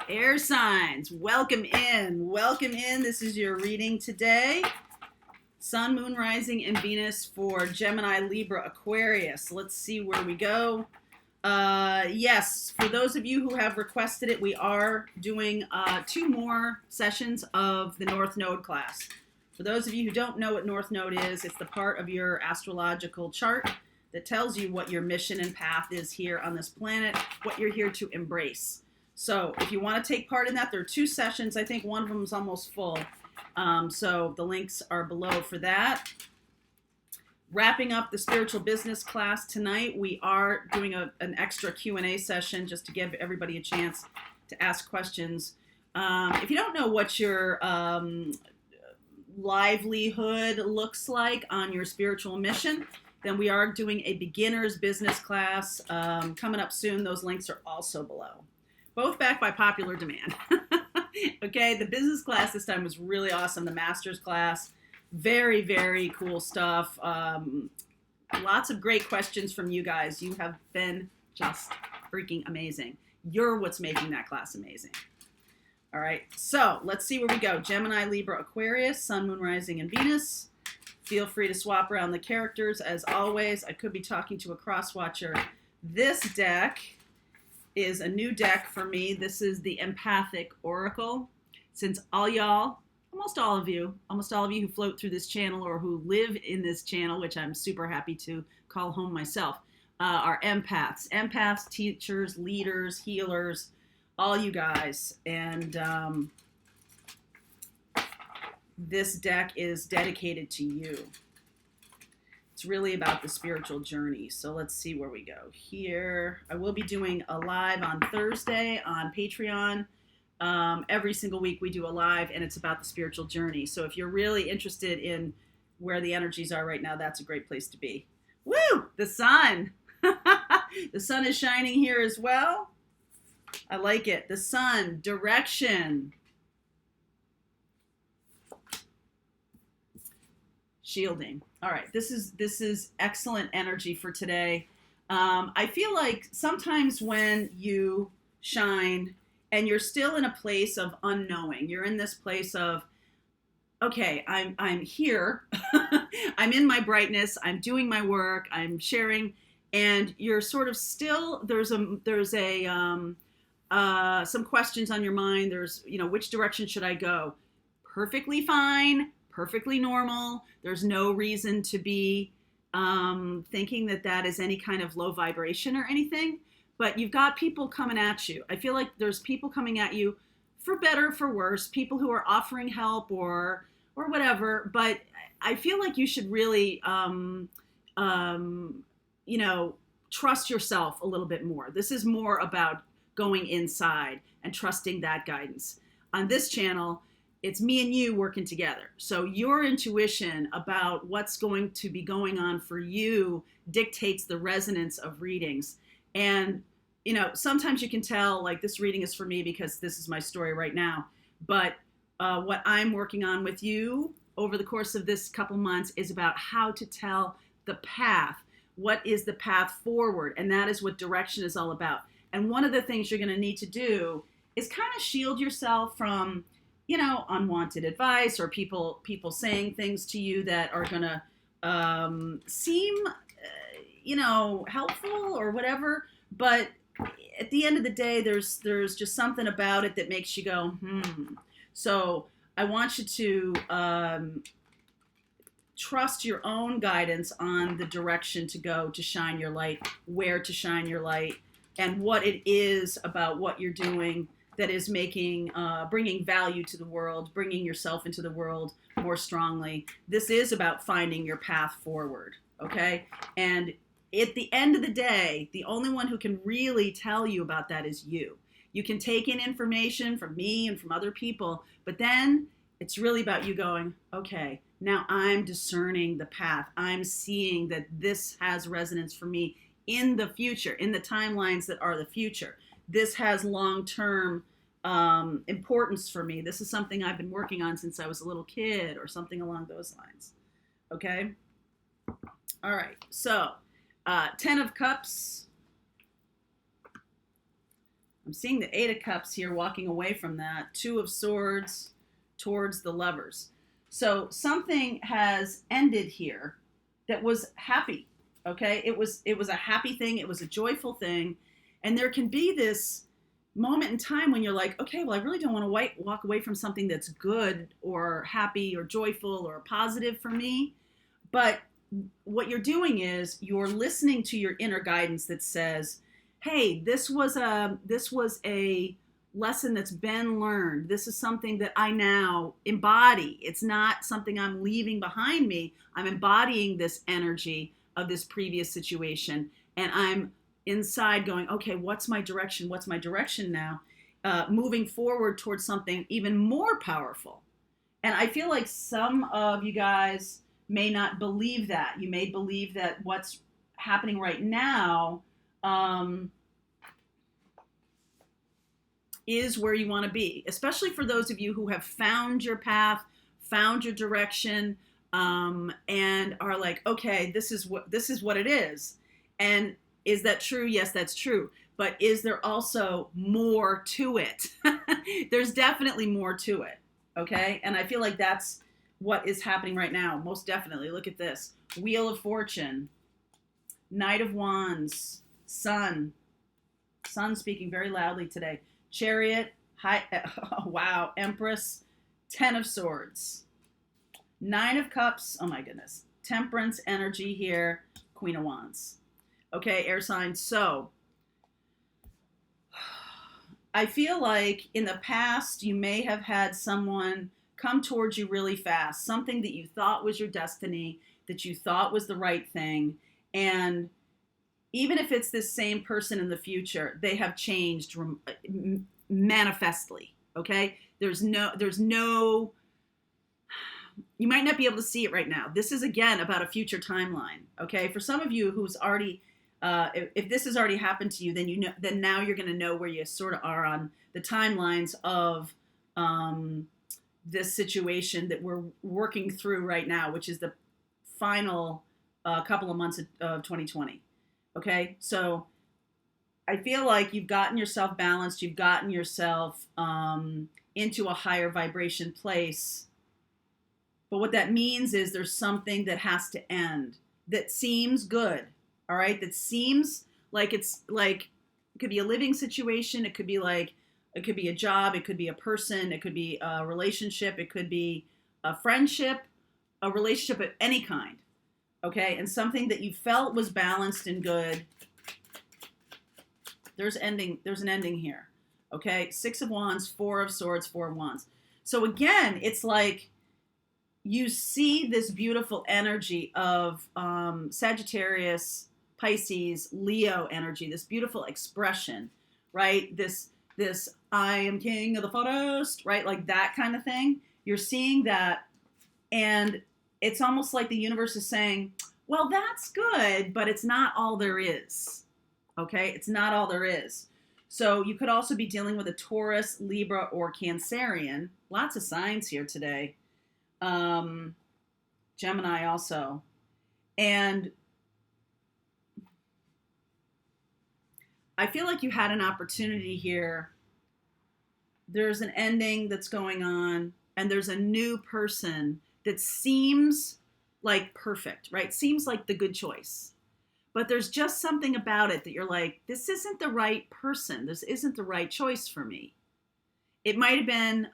Air signs, welcome in. Welcome in. This is your reading today. Sun, Moon, Rising, and Venus for Gemini, Libra, Aquarius. Let's see where we go. Yes, for those of you who have requested it, we are doing 2 more sessions of the North Node class. For those of you who don't know what North Node is, it's the part of your astrological chart that tells you what your mission and path is here on this planet, what you're here to embrace. So if you want to take part in that, there are 2 sessions. I think one of them is almost full. So the links are below for that. Wrapping up the spiritual business class tonight, we are doing an extra Q&A session just to give everybody a chance to ask questions. If you don't know what your livelihood looks like on your spiritual mission, then we are doing a beginner's business class coming up soon. Those links are also below. Both backed by popular demand. Okay, the business class this time was really awesome. The master's class, very, very cool stuff. Lots of great questions from you guys. You have been just freaking amazing. You're what's making that class amazing. All right, so let's see where we go. Gemini, Libra, Aquarius, Sun, Moon, Rising, and Venus. Feel free to swap around the characters as always. I could be talking to a cross-watcher. This deck is a new deck for me. This is the Empathic Oracle. Since almost all of you who float through this channel or who live in this channel, which I'm super happy to call home myself, are empaths. Empaths, teachers, leaders, healers, all you guys. And this deck is dedicated to you. It's really about the spiritual journey. So let's see where we go here. I will be doing a live on Thursday on Patreon. Every single week we do a live, and it's about the spiritual journey. So if you're really interested in where the energies are right now, that's a great place to be. Woo! The sun. The sun is shining here as well. I like it. The sun, direction. Shielding. All right, this is excellent energy for today. I feel like sometimes when you shine and you're still in a place of unknowing, you're in this place of, okay, I'm here, I'm in my brightness, I'm doing my work, I'm sharing, and you're sort of still there's some questions on your mind. There's, which direction should I go? Perfectly fine. Perfectly normal. There's no reason to be thinking that is any kind of low vibration or anything, but you've got people coming at you. I feel like there's people coming at you for better, for worse, people who are offering help or whatever, but I feel like you should really, trust yourself a little bit more. This is more about going inside and trusting that guidance. On this channel, it's me and you working together. So your intuition about what's going to be going on for you dictates the resonance of readings. And, sometimes you can tell, like, this reading is for me because this is my story right now. But what I'm working on with you over the course of this couple months is about how to tell the path. What is the path forward? And that is what direction is all about. And one of the things you're going to need to do is kind of shield yourself from unwanted advice or people saying things to you that are going to seem, helpful or whatever. But at the end of the day, there's just something about it that makes you go, So I want you to trust your own guidance on the direction to go to shine your light, where to shine your light, and what it is about what you're doing that is bringing value to the world, bringing yourself into the world more strongly. This is about finding your path forward, okay? And at the end of the day, the only one who can really tell you about that is you. You can take in information from me and from other people, but then it's really about you going, okay, now I'm discerning the path. I'm seeing that this has resonance for me in the future, in the timelines that are the future. This has long-term importance for me. This is something I've been working on since I was a little kid or something along those lines. Okay? All right. So, 10 of Cups. I'm seeing the Eight of Cups here walking away from that. Two of Swords towards the Lovers. So something has ended here that was happy. Okay, it was a happy thing. It was a joyful thing, and there can be this moment in time when you're like, okay, well, I really don't want to walk away from something that's good or happy or joyful or positive for me. But what you're doing is you're listening to your inner guidance that says, hey, this was a lesson that's been learned. This is something that I now embody. It's not something I'm leaving behind me. I'm embodying this energy of this previous situation, and I'm inside going, okay, what's my direction? What's my direction now? Moving forward towards something even more powerful. And I feel like some of you guys may not believe that. You may believe that what's happening right now is where you want to be, especially for those of you who have found your path, found your direction, and are like, okay, this is what it is. And is that true? Yes, that's true. But is there also more to it? There's definitely more to it. Okay. And I feel like that's what is happening right now. Most definitely. Look at this. Wheel of Fortune, Knight of Wands, Sun speaking very loudly today. Chariot, wow, Empress, Ten of Swords, Nine of Cups, oh my goodness, Temperance energy here, Queen of Wands. Okay, air signs. So I feel like in the past you may have had someone come towards you really fast, something that you thought was your destiny, that you thought was the right thing, and even if it's this same person in the future, they have changed manifestly. Okay, there's no. You might not be able to see it right now. This is again about a future timeline. Okay, for some of you who's already, if this has already happened to you, then you know. Then now you're going to know where you sort of are on the timelines of this situation that we're working through right now, which is the final couple of months of 2020. Okay, so I feel like you've gotten yourself balanced, you've gotten yourself into a higher vibration place. But what that means is there's something that has to end that seems good, all right? That seems like it's like, it could be a living situation, it could be a job, it could be a person, it could be a relationship, it could be a friendship, a relationship of any kind. Okay, and something that you felt was balanced and good. There's an ending here. Okay, Six of Wands, Four of Swords, Four of Wands. So again, it's like you see this beautiful energy of Sagittarius, Pisces, Leo energy, this beautiful expression, right? This I am king of the forest, right? Like that kind of thing. You're seeing that, and it's almost like the universe is saying, well, that's good, but it's not all there is. Okay? It's not all there is. So you could also be dealing with a Taurus, Libra, or Cancerian. Lots of signs here today. Gemini also. And I feel like you had an opportunity here. There's an ending that's going on, and there's a new person that seems like perfect, right? Seems like the good choice. But there's just something about it that you're like, this isn't the right person. This isn't the right choice for me. It might have been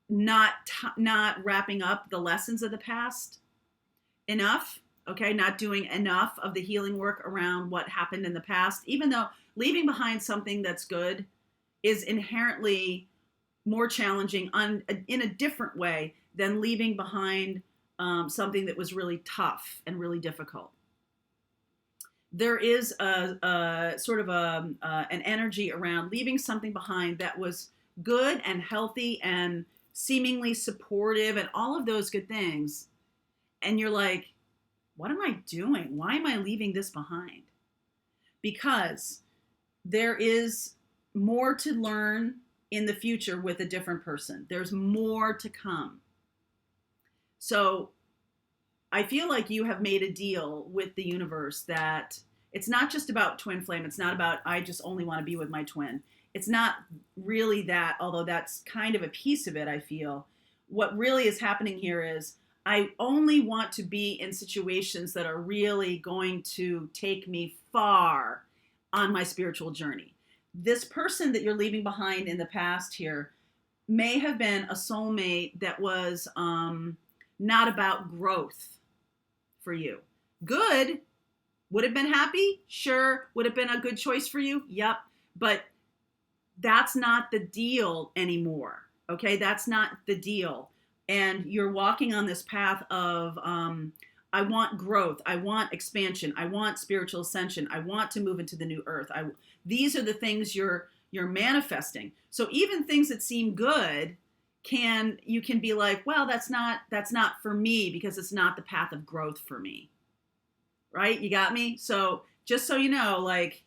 not wrapping up the lessons of the past enough, okay? Not doing enough of the healing work around what happened in the past, even though leaving behind something that's good is inherently more challenging in a different way than leaving behind something that was really tough and really difficult. There is a sort of an energy around leaving something behind that was good and healthy and seemingly supportive and all of those good things. And you're like, what am I doing? Why am I leaving this behind? Because there is more to learn in the future with a different person. There's more to come. So I feel like you have made a deal with the universe that It's not just about twin flame. It's not about, I just only want to be with my twin. It's not really that, although that's kind of a piece of it, I feel. What really is happening here is I only want to be in situations that are really going to take me far on my spiritual journey. This person that you're leaving behind in the past here may have been a soulmate that was not about growth for you. Good. Would have been happy? Sure. Would have been a good choice for you? Yep. But that's not the deal anymore. Okay? That's not the deal. And you're walking on this path of, I want growth. I want expansion. I want spiritual ascension. I want to move into the new earth. These are the things you're manifesting. So even things that seem good, you can be like, well, that's not for me because it's not the path of growth for me. Right? You got me? So just so you know, like,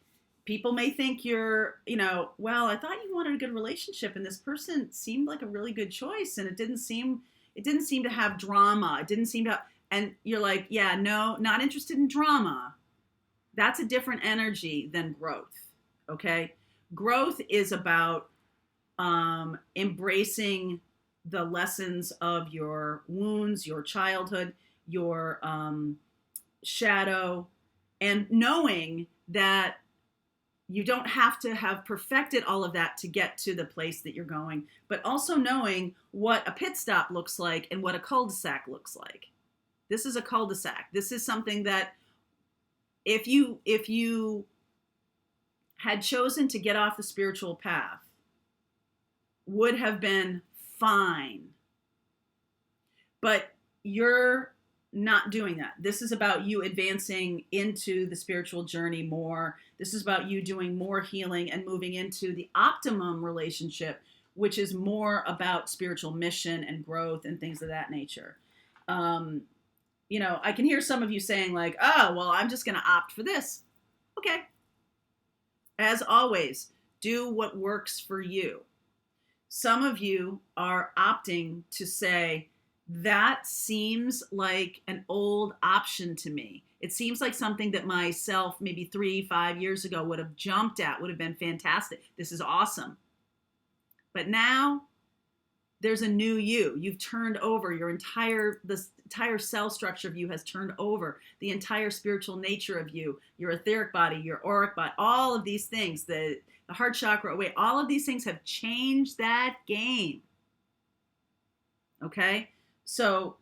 people may think you're, well, I thought you wanted a good relationship and this person seemed like a really good choice and it didn't seem to have drama. It didn't seem to, and you're like, yeah, no, not interested in drama. That's a different energy than growth. Okay? Growth is about embracing the lessons of your wounds, your childhood, your shadow, and knowing that you don't have to have perfected all of that to get to the place that you're going, but also knowing what a pit stop looks like and what a cul-de-sac looks like. This is a cul-de-sac. This is something that if you had chosen to get off the spiritual path, would have been fine. But you're not doing that. This is about you advancing into the spiritual journey more. This is about you doing more healing and moving into the optimum relationship, which is more about spiritual mission and growth and things of that nature. I can hear some of you saying like, oh, well, I'm just going to opt for this. Okay. As always, do what works for you. Some of you are opting to say, that seems like an old option to me. It seems like something that myself maybe 3-5 years ago would have jumped at, would have been fantastic. This is awesome. But now there's a new you. You've turned over the entire cell structure of you has turned over. The entire spiritual nature of you, your etheric body, your auric body, all of these things, the heart chakra, all of these things have changed that game. Okay? So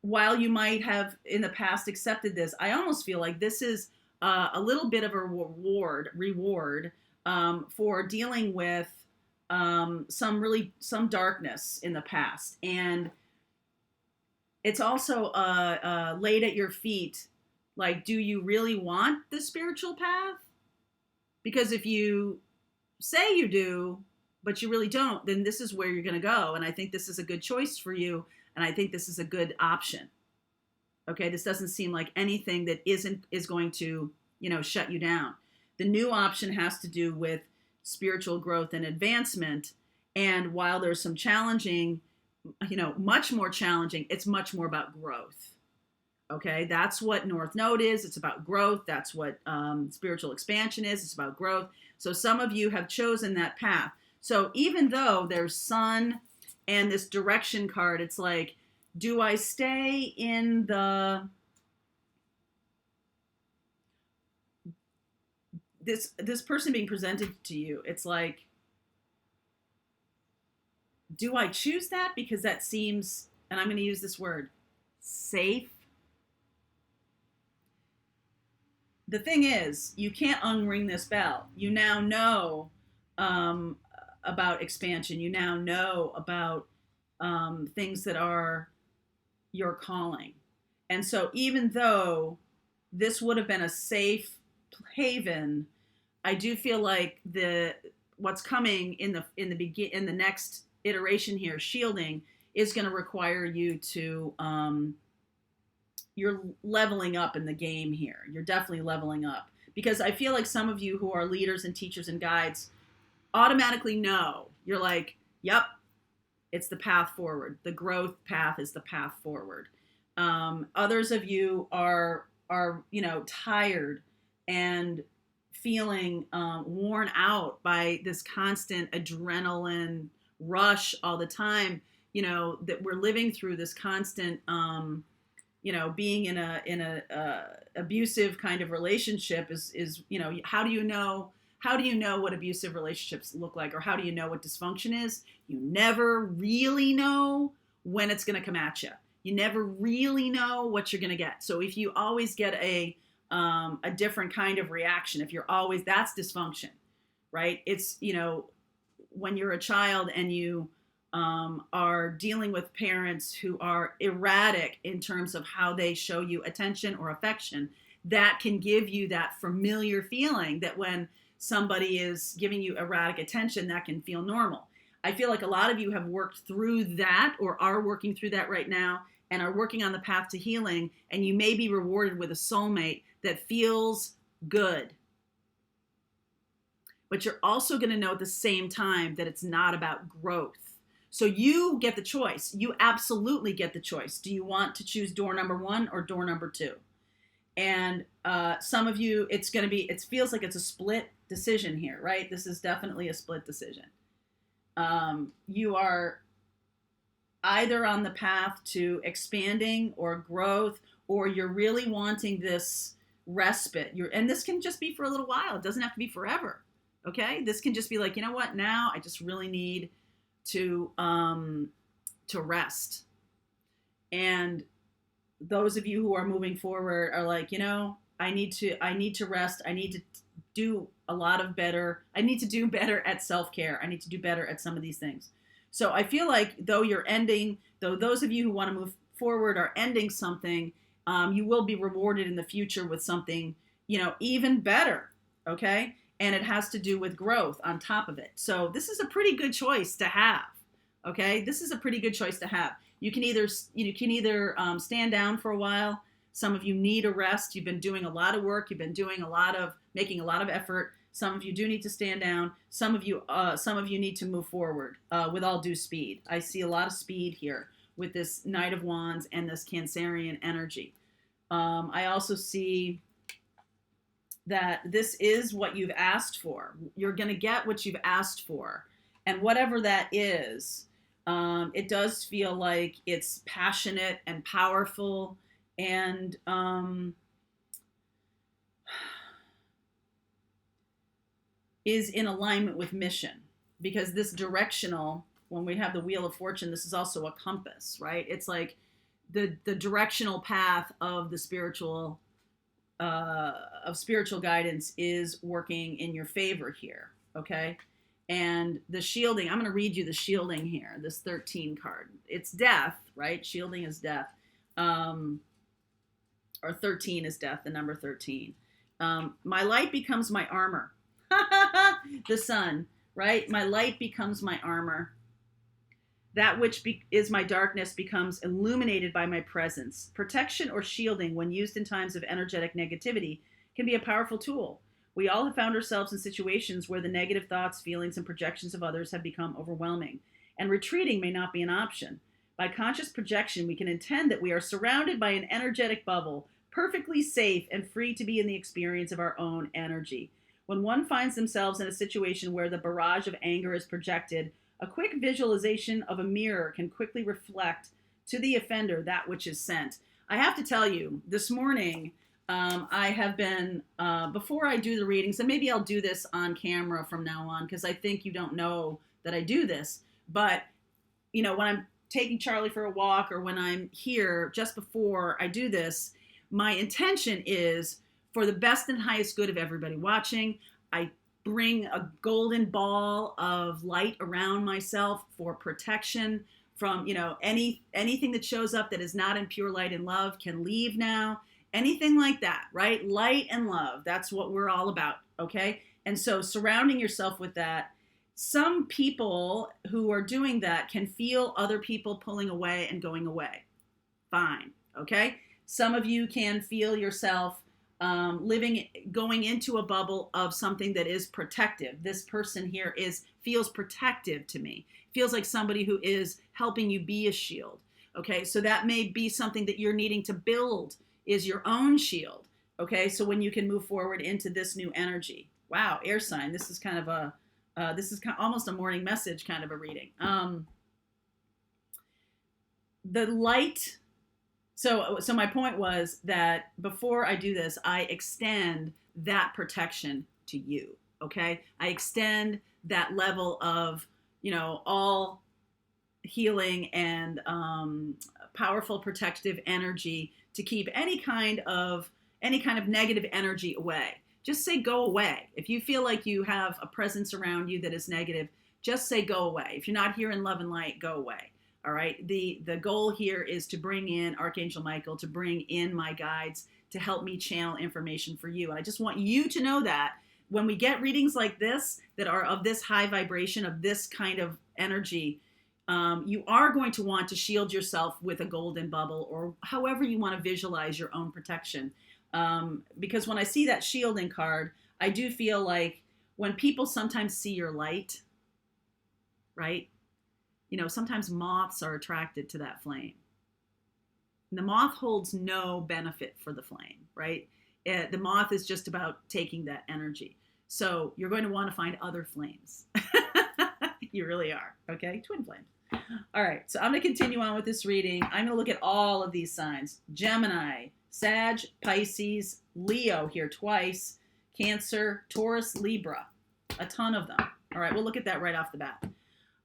while you might have in the past accepted this, I almost feel like this is a little bit of a reward for dealing with some darkness in the past. And it's also laid at your feet, like, do you really want the spiritual path? Because if you say you do, but you really don't, then this is where you're going to go. And I think this is a good choice for you. And I think this is a good option. Okay, this doesn't seem like anything that is going to, shut you down. The new option has to do with spiritual growth and advancement. And while there's some challenging, much more challenging, it's much more about growth. Okay, that's what North Node is. It's about growth. That's what spiritual expansion is. It's about growth. So some of you have chosen that path. So even though there's sun and this direction card, it's like, do I stay in this person being presented to you? It's like, do I choose that because that seems, and I'm going to use this word, safe? The thing is, you can't unring this bell. You now know about expansion. You now know about things that are your calling. And so even though this would have been a safe haven, I do feel like what's coming in the next iteration here, shielding, is going to require you to you're leveling up in the game here. You're definitely leveling up, because I feel like some of you who are leaders and teachers and guides automatically know. You're like, yep, it's the path forward. The growth path is the path forward. Others of you are tired and feeling worn out by this constant adrenaline rush all the time, that we're living through this constant, being in a abusive kind of relationship is how do you know what abusive relationships look like, or how do you know what dysfunction is? You never really know when it's going to come at you. You never really know what you're going to get. So if you always get a different kind of reaction, if you're always, that's dysfunction, right? It's, when you're a child and you are dealing with parents who are erratic in terms of how they show you attention or affection, that can give you that familiar feeling that when somebody is giving you erratic attention, that can feel normal. I feel like a lot of you have worked through that, or are working through that right now, and are working on the path to healing, and you may be rewarded with a soulmate that feels good. But you're also going to know at the same time that it's not about growth. So you get the choice. You absolutely get the choice. Do you want to choose door number 1 or door number 2? And some of you, it feels like it's a split decision here, right? This is definitely a split decision. You are either on the path to expanding or growth, or you're really wanting this respite. And this can just be for a little while. It doesn't have to be forever. Okay? This can just be like, you know what? Now I just really need to rest. And those of you who are moving forward are like, I need to rest. I need to do a lot of better. I need to do better at self-care. I need to do better at some of these things. So I feel like though those of you who want to move forward are ending something, you will be rewarded in the future with something, even better. Okay. And it has to do with growth on top of it. So this is a pretty good choice to have. Okay. This is a pretty good choice to have. You can either stand down for a while. Some of you need a rest. You've been doing a lot of work. You've been making a lot of effort. Some of you do need to stand down. Some of you need to move forward with all due speed. I see a lot of speed here with this Knight of Wands and this Cancerian energy. I also see that this is what you've asked for. You're going to get what you've asked for. And whatever that is, it does feel like it's passionate and powerful and is in alignment with mission. Because this directional, when we have the Wheel of Fortune, this is also a compass, right? It's like the directional path of the spiritual guidance is working in your favor here, okay? And the shielding, I'm going to read you the shielding here, this 13 card. It's death, right? Shielding is death. Or 13 is death, the number 13. My light becomes my armor. The sun, right? My light becomes my armor. That which is my darkness becomes illuminated by my presence. Protection or shielding, when used in times of energetic negativity, can be a powerful tool. We all have found ourselves in situations where the negative thoughts, feelings, and projections of others have become overwhelming, and retreating may not be an option. By conscious projection, we can intend that we are surrounded by an energetic bubble, perfectly safe and free to be in the experience of our own energy. When one finds themselves in a situation where the barrage of anger is projected, a quick visualization of a mirror can quickly reflect to the offender that which is sent. I have to tell you, this morning, I have been, before I do the readings, and maybe I'll do this on camera from now on, because I think you don't know that I do this, but, when I'm taking Charlie for a walk or when I'm here, just before I do this, my intention is for the best and highest good of everybody watching. I bring a golden ball of light around myself for protection from, anything that shows up that is not in pure light and love can leave now. Anything like that, right? Light and love. That's what we're all about, okay? And so surrounding yourself with that, some people who are doing that can feel other people pulling away and going away. Fine, okay? Some of you can feel yourself going into a bubble of something that is protective. This person here feels protective to me. Feels like somebody who is helping you be a shield. Okay, so that may be something that you're needing to build is your own shield. Okay, so when you can move forward into this new energy. Wow, air sign. This is kind of almost a morning message kind of a reading. The light. So my point was that before I do this, I extend that protection to you. Okay, I extend that level of, all healing and powerful protective energy to keep any kind of negative energy away. Just say go away. If you feel like you have a presence around you that is negative, just say go away. If you're not here in love and light, go away. All right. The goal here is to bring in Archangel Michael, to bring in my guides to help me channel information for you. And I just want you to know that when we get readings like this that are of this high vibration, of this kind of energy, you are going to want to shield yourself with a golden bubble, or however you want to visualize your own protection. Because when I see that shielding card, I do feel like when people sometimes see your light, right? Sometimes moths are attracted to that flame. And the moth holds no benefit for the flame, right? The moth is just about taking that energy. So you're going to want to find other flames. You really are. Okay, twin flames. All right, so I'm going to continue on with this reading. I'm going to look at all of these signs. Gemini, Sag, Pisces, Leo here twice, Cancer, Taurus, Libra. A ton of them. All right, we'll look at that right off the bat.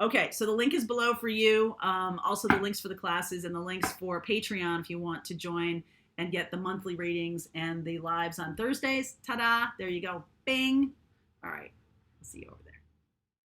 Okay, so the link is below for you. Also the links for the classes and the links for Patreon if you want to join and get the monthly readings and the lives on Thursdays. Ta-da, there you go. Bing. All right, I'll see you over there.